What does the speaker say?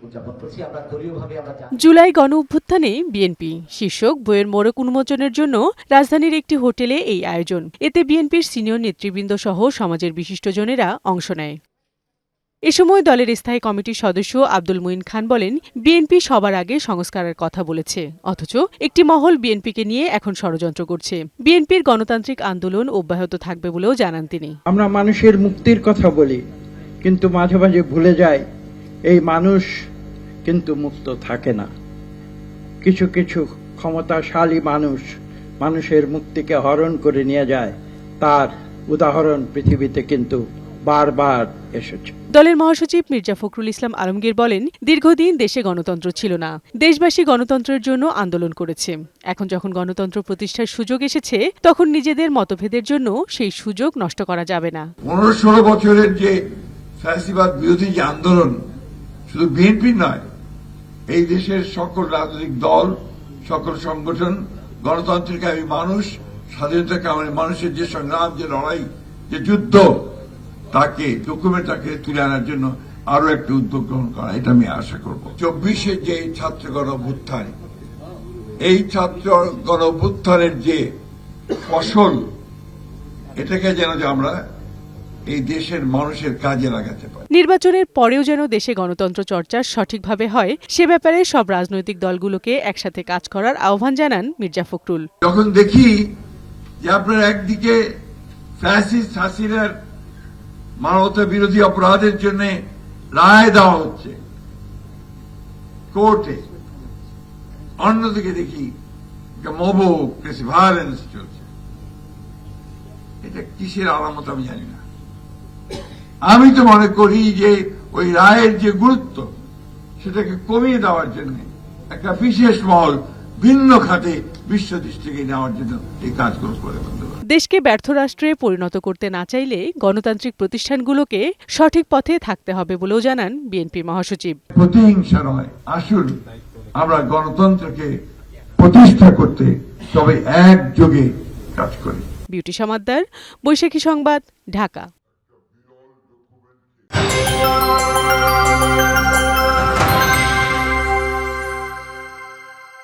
উদযাপন করছি। আমরা দলীয়ভাবে জুলাই গণ অভ্যুত্থানে বিএনপি শীর্ষক বইয়ের মোড়ক উন্মোচনের জন্য রাজধানীর একটি হোটেলে এই আয়োজন। এতে বিএনপির সিনিয়র নেতৃবৃন্দ সহ সমাজের বিশিষ্টজনেরা অংশ নেয়। এ সময় দলের স্থায়ী কমিটির সদস্য আব্দুল মুইন খান বলেন, বিএনপি সবার আগে সংস্কারের কথা বলেছে, অথচ একটি মহল বিএনপিকে নিয়ে এখন ষড়যন্ত্র করছে। বিএনপির গণতান্ত্রিক আন্দোলন অব্যাহত থাকবে বলেও জানান তিনি। আমরা মানুষের মুক্তির কথা বলি, কিন্তু মাঝে মাঝে ভুলে যাই এই মানুষ কিন্তু মুক্ত থাকে না। কিছু কিছু ক্ষমতাশালী মানুষের মুক্তিকে হরণ করে নিয়ে যায়। তার উদাহরণ পৃথিবীতে কিন্তু বারবার এসেছে। দলের মহাসচিব মির্জা ফখরুল ইসলাম আলমগীর বলেন, দীর্ঘদিন দেশে গণতন্ত্র ছিল না। দেশবাসী গণতন্ত্রের জন্য আন্দোলন করেছে। এখন যখন গণতন্ত্র প্রতিষ্ঠার সুযোগ এসেছে, তখন নিজেদের মতভেদের জন্য সেই সুযোগ নষ্ট করা যাবে না। 15-16 বছরের যে ফ্যাসিবাদ বিরোধী যে আন্দোলন শুধু বিএনপি নয়, এই দেশের সকল রাজনৈতিক দল, সকল সংগঠন, গণতন্ত্রকামী মানুষ, স্বাধীনতাকামী মানুষের যে সংগ্রাম, যে লড়াই, যে যুদ্ধ, তাকে ডকুমেন্টটাকে তুলে আনার জন্য আরো একটা উদ্যোগ গ্রহণ করা, এটা আমি আশা করব। 24-এ যে ছাত্র গণ অভ্যুত্থান, এই ছাত্র গণ অভ্যুত্থানের যে ফসল, এটাকে যেন আমরা এই দেশের মানুষের কাজে লাগাতে পারি। নির্বাচনের পরেও যেন দেশে গণতন্ত্র চর্চা সঠিকভাবে হয়, সে ব্যাপারে সব রাজনৈতিক দলগুলোকে একসাথে কাজ করার আহ্বান জানান মির্জা ফখরুল। যখন দেখি যে আপনার একদিকে ফ্যাসিস্ট হাসিনার মানবতা বিরোধী অপরাধের জন্য রায় দেওয়া হচ্ছে কোর্টে, অন্যদিকে দেখি মব ভায়োলেন্স চলছে, এটা কিসের আলামত আমি জানি না। আমি তো মনে করি যে ওই রায়ের যে গুরুত্ব, সেটাকে কমিয়ে দেওয়ার জন্য একটা বিশেষ মহল ভিন্ন খাতে বিশ্ব দৃষ্টিকে নেওয়ার জন্য এই কাজগুলো করে বন্ধ। দেশকে ব্যর্থ রাষ্ট্রে পরিণত করতে না চাইলে গণতান্ত্রিক প্রতিষ্ঠানগুলোকে সঠিক পথে থাকতে হবে বলেও জানান বিএনপি মহাসচিব। প্রতিহিংসা নয়, আসুন আমরা গণতন্ত্রকে প্রতিষ্ঠা করতে সবাই একযোগে কাজ করি। বিউটি সমাদ্দার, বৈশাখী সংবাদ, ঢাকা।